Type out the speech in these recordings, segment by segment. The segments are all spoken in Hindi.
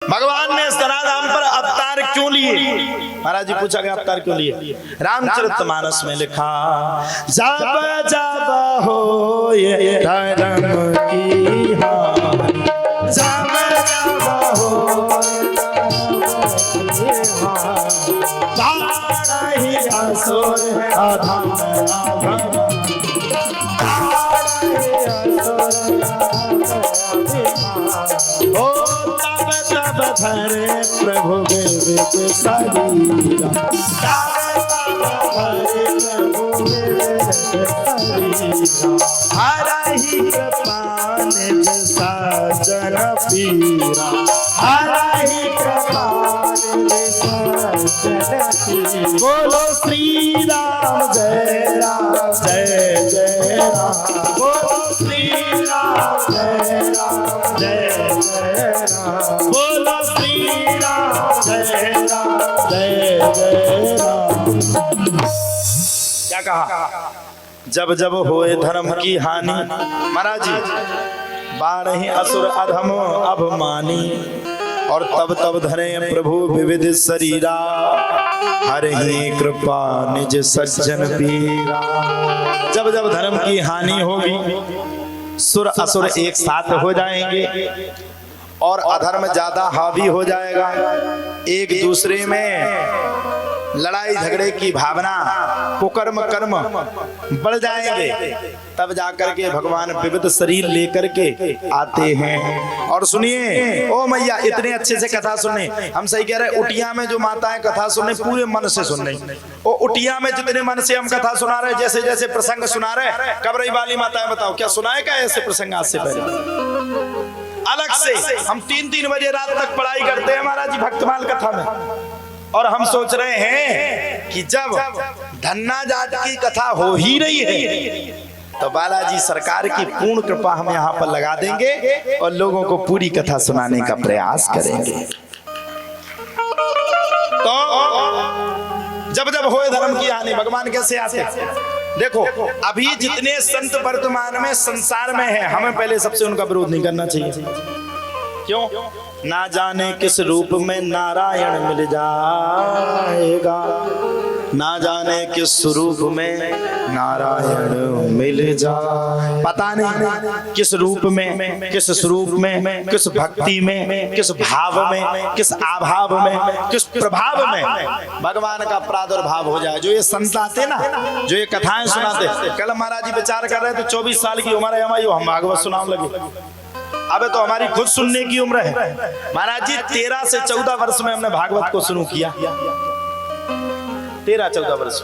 भगवान ने इस धराधाम पर अवतार क्यों लिए? महाराज जी पूछा गया अवतार क्यों लिए? रामचरितमानस में लिखा, जब जब हो ये धर्म की हानि, जब जब हो ही असुर अधम तब धरे प्रभु विविध शरीरा, हरहि कृपा निज सज्जन पीरा, हरहि कृपा निज सज्जन पीरा। बोलो श्री राम जय राम जय जय राम, बोलो श्री राम जय राम जय जय राम, बोलो श्री राम जय राम जय जय राम। क्या कहा? जब जब होए धर्म की हानि, महाराज जी बारही असुर अधम अभिमानी, और तब तब धरे प्रभु विविध शरीरा, हरहि कृपा निज सज्जन पीरा। जब जब धर्म की हानि होगी, सुर असुर एक साथ हो जाएंगे और अधर्म ज्यादा हावी हो जाएगा, एक दूसरे में लड़ाई झगड़े की भावना, कुकर्म कर्म बढ़ जाएंगे, तब जाकर के भगवान विविध शरीर लेकर के आते हैं। और सुनिए ओ मैया, इतने अच्छे से कथा सुनने, हम सही कह रहे, उटिया में जो माताएं कथा सुनने पूरे मन से सुन रही, और उटिया में जितने मन से हम कथा सुना रहे, जैसे जैसे प्रसंग सुना रहे, कबरई वाली माताएं बताओ क्या सुनाए क्या ऐसे प्रसंग आज से पहले? अलग से हम 3-3 बजे रात तक पढ़ाई करते हैं महाराज जी भक्तमाल कथा में, और हम सोच रहे हैं कि जब धन्ना जाट की कथा हो ही रही है तो बालाजी सरकार की पूर्ण कृपा हम यहाँ पर लगा देंगे और लोगों को पूरी कथा सुनाने का प्रयास करेंगे। तो जब जब होए धर्म की हानि, भगवान कैसे आते? देखो अभी जितने संत वर्तमान में संसार में है, हमें पहले सबसे उनका विरोध नहीं करना चाहिए। क्यों? ना जाने किस रूप में नारायण मिल जाएगा, ना जाने किस स्वरूप में नारायण मिल जाए, पता नहीं किस रूप में, किस स्वरूप में, किस भक्ति में, किस भाव में, किस अभाव में, किस प्रभाव में भगवान का प्रादुर्भाव हो जाए। जो ये संत आते ना, जो ये कथाएं सुनाते, कल महाराज जी विचार कर रहे थे 24 साल की उम्र है हमारी, हम भागवत सुनाने लगे। अबे तो हमारी खुद सुनने की उम्र है महाराज जी। 13 से 14 वर्ष में हमने भागवत को शुरू किया, 13-14 वर्ष,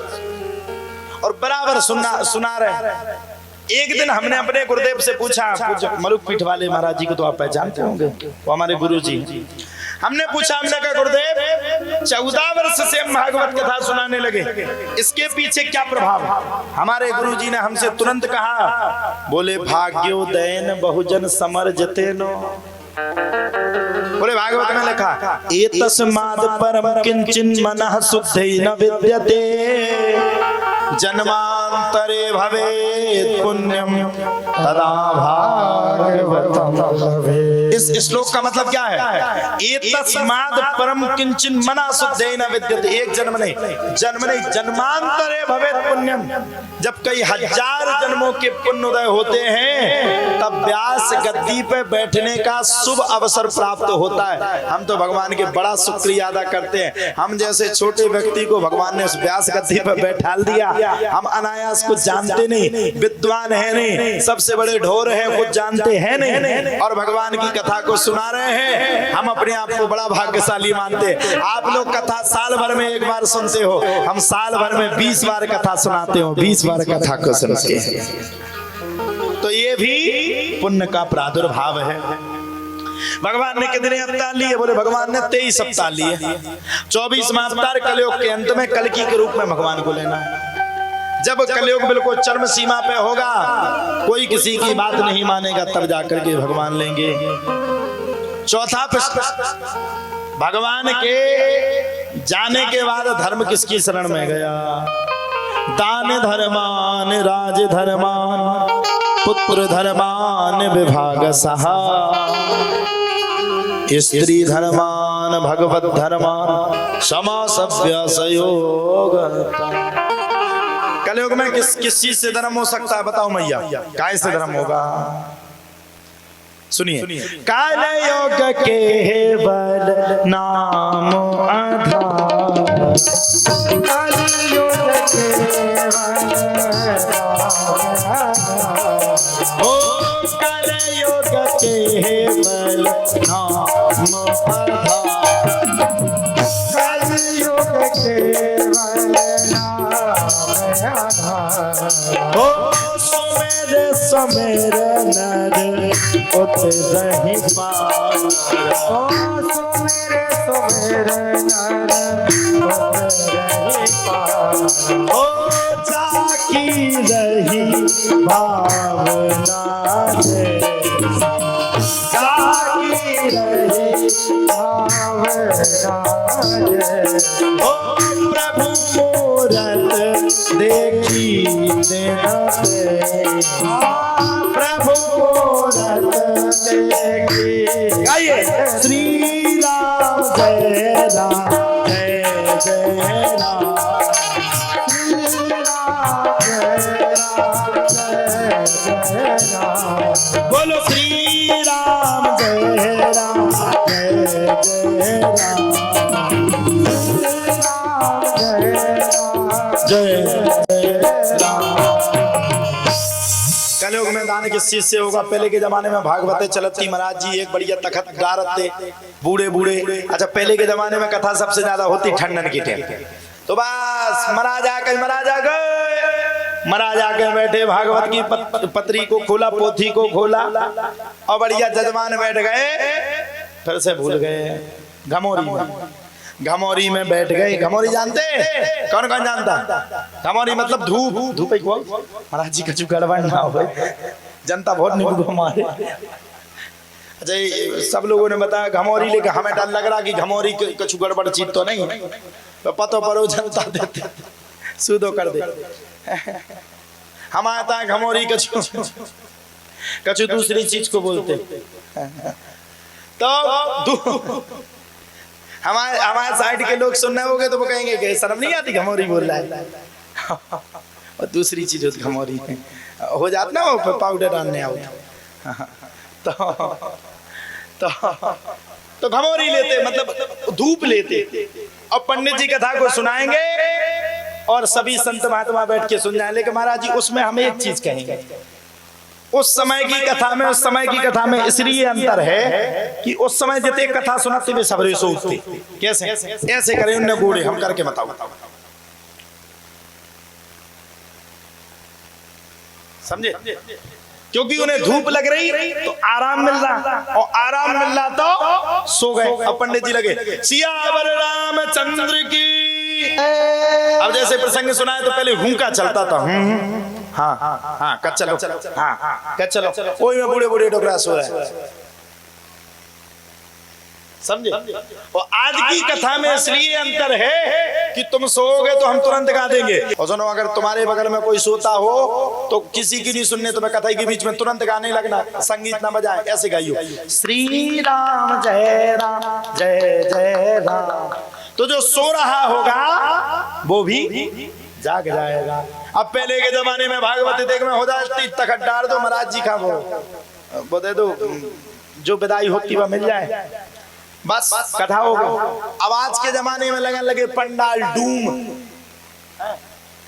और बराबर सुना रहे। एक दिन हमने अपने गुरुदेव से पूछा, मलुक पीठ वाले महाराज जी को तो आप पहचानते होंगे, वो हमारे गुरु जी। हमने पूछा, हमने कहा गुरुदेव 14 वर्ष से हम भागवत कथा सुनाने लगे, इसके पीछे क्या प्रभाव है? हमारे गुरु जी ने हमसे तुरंत कहा, बोले भाग्योदयन बहुजन समर्जते नो। बोले भागवत में लिखा, एतस्माद् परम किंचिन मनः शुद्धेन विद्यते, जन्मांतरे भवेत् पुण्यम तदा भागवतम लभेत्। इस श्लोक का मतलब क्या है? एतस्माद् परम किंचिन मनः शुद्धेन विद्यते, एक जन्म नहीं, जन्मांतरे भवेत् पुण्यम। जब कई हजार जन्मों के पुण्योदय होते हैं तब व्यास गद्दी पे बैठने का शुभ अवसर प्राप्त होता है। हम तो भगवान के बड़ा शुक्रिया अदा करते हैं, हम जैसे छोटे व्यक्ति को भगवान ने उस व्यास गद्दी पे बैठा दिया। हम अनायास कुछ जानते नहीं, विद्वान है नहीं, सबसे बड़े ढोर हैं, कुछ जानते हैं नहीं, और भगवान की कथा को सुना रहे हैं। हम अपने आप को बड़ा भाग्यशाली मानते हैं। आप लोग कथा साल भर में एक बार सुनते हो, हम साल भर में 20 बार कथा सुनाते हो, 20 बार कथा को सुनते हैं। तो ये भी पुण्य का प्रादुर्भाव है। भगवान ने कितने अवतार लिए? बोले भगवान ने 23 अवतार लिए, 24वां अवतार कलयुग के अंत में कल्कि के रूप में भगवान को लेना है। जब कलयुग बिल्कुल चरम सीमा पे होगा, कोई किसी की बात नहीं मानेगा, तब जाकर के भगवान लेंगे। चौथा प्रश्न, भगवान के जाने के बाद धर्म किसकी शरण में गया? दान धर्मान राज धर्मान पुत्र धर्मान विभाग सहा। स्त्री धर्मान भगवत धर्मान समासव्यासयोग। कलयुग में किस चीज से धर्म हो सकता है बताओ मैया? काय से धर्म होगा? सुनिए, काल योग केवल नाम आधार, काल योग ओ काल योग केवल नाम आधार, काल योग केवल नाम आधार। ओ सुमेर सुमेर नर उत रही पार, ओ सुमेर सुमेर नर उत रही पार, ओ जाकी रही भावना दे, जाकी रही भावना दे। ओ प्रभु मूरत देखी देना दे, प्रभु मूरत देखी। गाइए श्री राम जय राम जय जय राम, श्री राम जय राम जय जय राम। बोलो श्री राम जय राम जय जय राम, श्री राम जय राम जय जय राम। कलयुग में दान किस चीज से होगा? पहले के जमाने में भागवते चलती महाराज जी एक बढ़िया तखत गारत थे, बूढ़े बूढ़े। अच्छा, पहले के जमाने में कथा सबसे ज्यादा होती ठंडन की टाइम, तो बस महाराज आके बैठे, भागवत की पत्री को खोला, पोथी को खोला और बढ़िया जजमान बैठ गए, फिर से भूल गए घमौरी में बैठ गए। घमौरी जानते? कौन कौन जानता? घमौरी मतलब धूप, धूप ही को महाराज जी कछु गड़बड़ ना हो, जनता बहुत निगुड़ हमारे। अच्छा, सब लोगों ने बताया घमौरी, लेके हमें डर लग रहा कि घमौरी कछु गड़बड़ चीज तो नहीं, तो पतो परो जनता देते सूदो कर दे। हम आता है घमौरी कछु दूसरी चीज को बोलते, तो हमारे साइड के लोग सुनने होंगे तो वो कहेंगे कि शर्म नहीं आती, घमौरी बोल रहा है। और दूसरी चीज होती घमौरी हो जाता ना, वो पाउडर डालने आओ तो घमौरी लेते, मतलब धूप लेते, और पंडित जी कथा को सुनाएंगे और सभी संत महात्मा बैठ के सुन जाए। लेकिन महाराज जी उसमें हम एक चीज कहेंगे, उस समय की कथा में इसलिए अंतर है कि उस समय जितने कथा सुनाते वे सबरे सोचते। कैसे? ऐसे करें उन्हें बूढ़े, हम करके बताओ। समझे? क्योंकि उन्हें धूप लग रही तो आराम मिल रहा, और आराम मिल रहा तो सो गए। अब पंडित जी लगे सियावर रामचंद्र की। अब जैसे प्रसंग सुनाए तो पहले हुंका चलता था, हाँ कच चलो, हाँ कच चलो, कोई में बूढ़े बूढ़े डोकरा सो रहा है। समझे? और आज की कथा में इसलिए अंतर है कि तुम सोओगे तो हम तुरंत गा देंगे, और सुनो अगर तुम्हारे बगल में कोई सोता हो तो किसी की नहीं सुनने, तुम्हें कथा के बीच में तुरंत गाने लगना, संगीत ना बजाए, ऐसे गाइयो श्री राम जय जय राम। तो जो सो रहा होगा वो भी जाग जाएगा। अब पहले के जमाने में भागवत देख में हो जाती तखत डाल दो महाराज जी का, वो दे दो, जो विदाई होती वह मिल जाए, बस कथा हो गई। अब आज के जमाने में लगन लगे पंडाल डूम,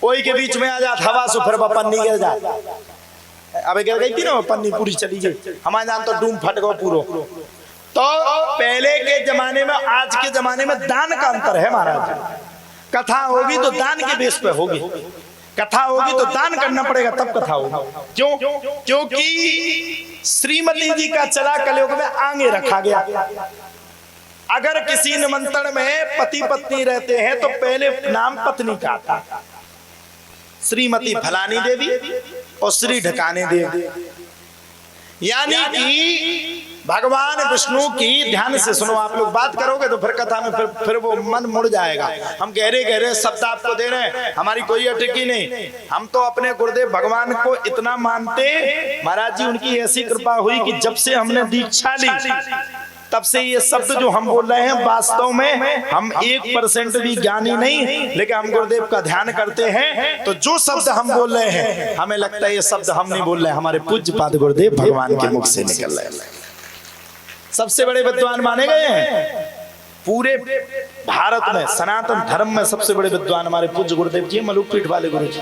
कोई के बीच में आ जात हवा से फिर पन्नी गिर जाए। अब गिर गई थी ना पन्नी, पूरी चली गई, हमारे जान तो डूम फट गो पूरो। तो पहले के जमाने में आज के जमाने में दान का अंतर है महाराज। कथा होगी तो दान के बेस पे होगी, कथा होगी तो दान करना पड़ेगा तब कथा होगी। क्यों? क्योंकि श्रीमती जी का चला कलयुग में आगे रखा गया। अगर किसी निमंत्रण में पति पत्नी रहते हैं तो पहले नाम पत्नी का आता, श्रीमती फलानी देवी और श्री ढकाने देवी। यानी कि भगवान विष्णु की, ध्यान से सुनो आप लोग, बात करोगे तो फिर कथा में फिर वो मन मुड़ जाएगा। हम गहरे शब्द आपको दे रहे हैं, हमारी कोई अटकी नहीं। हम तो अपने गुरुदेव भगवान को इतना मानते, महाराज जी उनकी ऐसी कृपा हुई कि जब से हमने दीक्षा ली तब से ये शब्द जो हम बोल रहे हैं वास्तव में हम 1% भी ज्ञानी नहीं, लेकिन हम गुरुदेव का ध्यान करते हैं तो जो शब्द हम बोल रहे हैं हमें लगता है ये शब्द हम नहीं बोल रहे हैं, हमारे पूज्य पाद गुरुदेव भगवान के मुख से निकल रहे हैं। सबसे बड़े विद्वान माने गए हैं पूरे भारत में, सनातन धर्म में सबसे बड़े विद्वान हमारे पूज्य गुरुदेव जी, मलुक पीठ वाले गुरु जी।